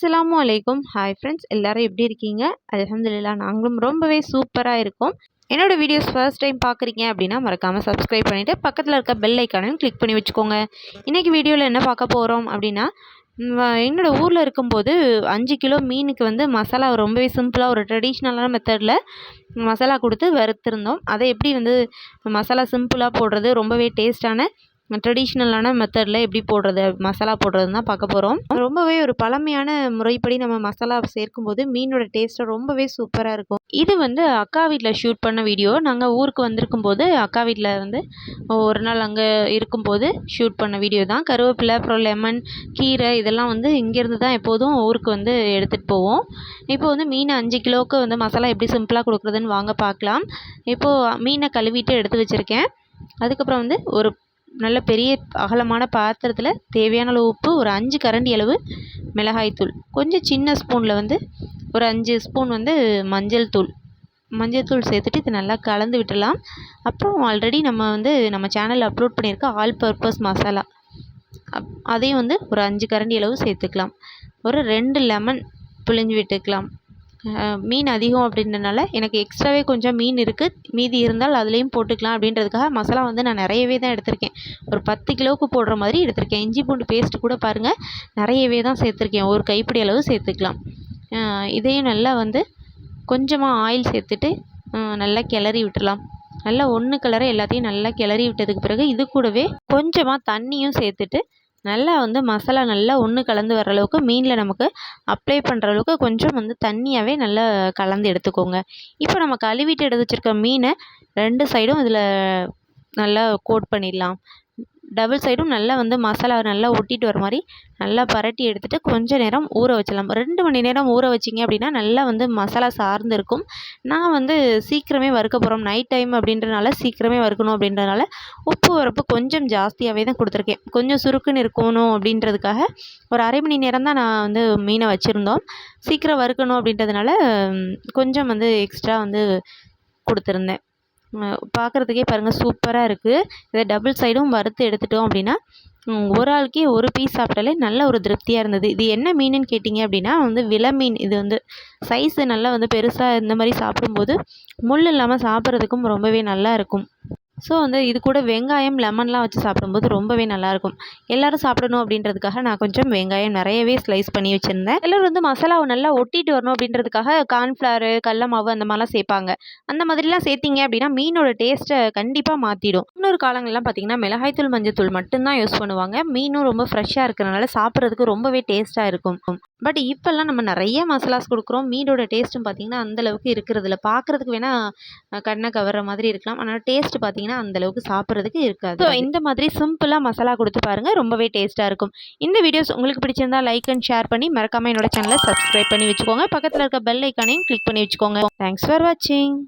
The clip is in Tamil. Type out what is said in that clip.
அஸ்ஸலாமு அலைக்கும். ஹாய் ஃப்ரெண்ட்ஸ், எல்லாரும் எப்படி இருக்கீங்க? அல்ஹம்துலில்லாஹ் நாங்களும் ரொம்பவே சூப்பராக இருக்கோம். என்னோடய வீடியோஸ் ஃபர்ஸ்ட் டைம் பார்க்குறீங்க அப்படின்னா மறக்காமல் சப்ஸ்கிரைப் பண்ணிவிட்டு பக்கத்தில் இருக்க பெல் ஐக்கானையும் கிளிக் பண்ணி வச்சுக்கோங்க. இன்றைக்கி வீடியோவில் என்ன பார்க்க போகிறோம் அப்படின்னா, என்னோடய ஊரில் இருக்கும்போது 5 கிலோ மீனுக்கு வந்து மசாலா ரொம்பவே சிம்பிளாக ஒரு ட்ரெடிஷ்னலான மெத்தடில் மசாலா கொடுத்து வறுத்துருந்தோம். அதை எப்படி வந்து மசாலா சிம்பிளாக போடுறது, ரொம்பவே டேஸ்ட்டான ட்ரெடிஷ்னலான மெத்தடில் எப்படி போடுறது, மசாலா போடுறதுன்னு தான் பார்க்க போகிறோம். ரொம்பவே ஒரு பழமையான முறைப்படி நம்ம மசாலா சேர்க்கும்போது மீனோட டேஸ்ட்டு ரொம்பவே சூப்பராக இருக்கும். இது வந்து அக்கா வீட்டில் ஷூட் பண்ண வீடியோ. நாங்கள் ஊருக்கு வந்திருக்கும்போது அக்கா வீட்டில் வந்து ஒரு நாள் அங்கே இருக்கும்போது ஷூட் பண்ண வீடியோ தான். கருவேப்பிலை, அப்புறம் லெமன், கீரை இதெல்லாம் வந்து இங்கேருந்து தான் எப்போதும் ஊருக்கு வந்து எடுத்துகிட்டு போவோம். இப்போ வந்து மீன் 5 கிலோவுக்கு வந்து மசாலா எப்படி சிம்பிளாக கொடுக்குறதுன்னு வாங்க பார்க்கலாம். இப்போது மீனை கழுவிட்டு எடுத்து வச்சுருக்கேன். அதுக்கப்புறம் வந்து ஒரு நல்ல பெரிய அகலமான பாத்திரத்தில் தேவையான அளவு உப்பு, ஒரு 5 கரண்டி அளவு மிளகாய்த்தூள், கொஞ்சம் சின்ன ஸ்பூனில் வந்து ஒரு 5 ஸ்பூன் வந்து மஞ்சள் தூள் சேர்த்துட்டு இது நல்லா கலந்து விட்டுடலாம். அப்புறம் ஆல்ரெடி நம்ம சேனலில் அப்லோட் பண்ணியிருக்க ஆல் பர்பஸ் மசாலா அதையும் வந்து ஒரு 5 கரண்டி அளவு சேர்த்துக்கலாம். ஒரு 2 லெமன் பிழிஞ்சு விட்டுக்கலாம். மீன் அதிகம் அப்படின்றனால எனக்கு எக்ஸ்ட்ராவே கொஞ்சம் மீன் இருக்குது, மீதி இருந்தால் அதுலேயும் போட்டுக்கலாம் அப்படின்றதுக்காக மசாலா வந்து நான் நிறையவே தான் எடுத்திருக்கேன். ஒரு 10 கிலோவுக்கு போடுற மாதிரி எடுத்திருக்கேன். இஞ்சி பூண்டு பேஸ்ட்டு கூட பாருங்கள் நிறையவே தான் சேர்த்துருக்கேன். ஒரு கைப்பிடி அளவு சேர்த்துக்கலாம். இதையும் நல்லா வந்து கொஞ்சமாக ஆயில் சேர்த்துட்டு நல்லா கிளறி விட்டுடலாம். நல்லா ஒன்று கலரை எல்லாத்தையும் நல்லா கிளறி விட்டதுக்கு பிறகு இது கூடவே கொஞ்சமாக தண்ணியும் சேர்த்துட்டு நல்லா வந்து மசாலா நல்லா ஒன்று கலந்து வர அளவுக்கு மீனில் நமக்கு அப்ளை பண்ணுற அளவுக்கு கொஞ்சம் வந்து தண்ணியாகவே நல்லா கலந்து எடுத்துக்கோங்க. இப்போ நம்ம கழுவிட்டு எடுத்து வச்சுருக்க மீனை 2 சைடும் இதில் நல்லா கோட் பண்ணிடலாம். டபுள் சைடும் நல்லா வந்து மசாலா நல்லா ஒட்டிட்டு வர மாதிரி நல்லா பரட்டி எடுத்துகிட்டு கொஞ்சம் நேரம் ஊற வச்சிடலாம். 2 மணி நேரம் ஊற வச்சிங்க அப்படின்னா நல்லா வந்து மசாலா சார்ந்து இருக்கும். நான் வந்து சீக்கிரமே வறுக்க போகிறோம், நைட் டைம் அப்படின்றனால சீக்கிரமே வறுக்கணும் அப்படின்றனால உப்பு உரப்பு கொஞ்சம் ஜாஸ்தியாகவே தான் கொடுத்துருக்கேன். கொஞ்சம் சுருக்குன்னு இருக்கணும் அப்படின்றதுக்காக ஒரு அரை மணி நேரம் தான் நான் வந்து மீனை வச்சுருந்தோம். சீக்கிரம் வறுக்கணும் அப்படின்றதுனால கொஞ்சம் வந்து எக்ஸ்ட்ரா வந்து கொடுத்துருந்தேன். பார்க்குறதுக்கே பாருங்கள் சூப்பராக இருக்குது. இதை டபுள் சைடும் வறுத்து எடுத்துட்டோம் அப்படின்னா ஒரு ஆளுக்கே ஒரு பீஸ் சாப்பிட்டாலே நல்ல ஒரு திருப்தியாக இருந்தது. இது என்ன மீனுன்னு கேட்டிங்க அப்படின்னா வந்து விலை மீன். இது வந்து சைஸு நல்லா வந்து பெருசாக இந்த மாதிரி சாப்பிடும்போது முள் இல்லாமல் சாப்பிட்றதுக்கும் ரொம்பவே நல்லா இருக்கும். ஸோ வந்து இது கூட வெங்காயம், லெமன்லாம் வச்சு சாப்பிடும்போது ரொம்பவே நல்லாயிருக்கும். எல்லோரும் சாப்பிடணும் அப்படின்றதுக்காக நான் கொஞ்சம் வெங்காயம் நிறையவே ஸ்லைஸ் பண்ணி வச்சுருந்தேன். எல்லோரும் வந்து மசாலாவை நல்லா ஒட்டிட்டு வரணும் அப்படின்றதுக்காக கார்ன்ஃப்ளவரு, கடல மாவு அந்த மாதிரிலாம் சேர்ப்பாங்க. அந்த மாதிரிலாம் சேர்த்திங்க அப்படின்னா மீனோட டேஸ்ட்டை கண்டிப்பாக மாற்றிடும். இன்னொரு காலங்கள்லாம் பார்த்திங்கன்னா மிளகாய்த்தூள், மஞ்சத்தூள் மட்டும்தான் யூஸ் பண்ணுவாங்க. மீனும் ரொம்ப ஃப்ரெஷ்ஷாக இருக்கிறனால சாப்பிட்றதுக்கு ரொம்பவே டேஸ்ட்டாக இருக்கும். பட் இப்போல்லாம் நம்ம நிறைய மசாலாஸ் கொடுக்குறோம். மீனோட டேஸ்ட்டும் பார்த்திங்கன்னா அந்தளவுக்கு இருக்கிறதில்ல. பார்க்குறதுக்கு வேணால் கண்ணை கவர்ற மாதிரி இருக்கலாம், ஆனால் டேஸ்ட்டு பார்த்திங்கன்னா அந்தளவுக்கு சாப்பிட்றதுக்கு இருக்காது. ஸோ இந்த மாதிரி சிம்பிளாக மசாலா கொடுத்து பாருங்கள், ரொம்பவே டேஸ்ட்டாக இருக்கும். இந்த வீடியோஸ் உங்களுக்கு பிடிச்சிருந்தா லைக் அண்ட் ஷேர் பண்ணி மறக்காமல் என்னோட சேனலை சப்ஸ்கிரைப் பண்ணி வச்சுக்கோங்க. பக்கத்தில் இருக்க பெல் ஐக்கானையும் கிளிக் பண்ணி வச்சுக்கோங்க. தேங்க்ஸ் ஃபார் வாட்சிங்.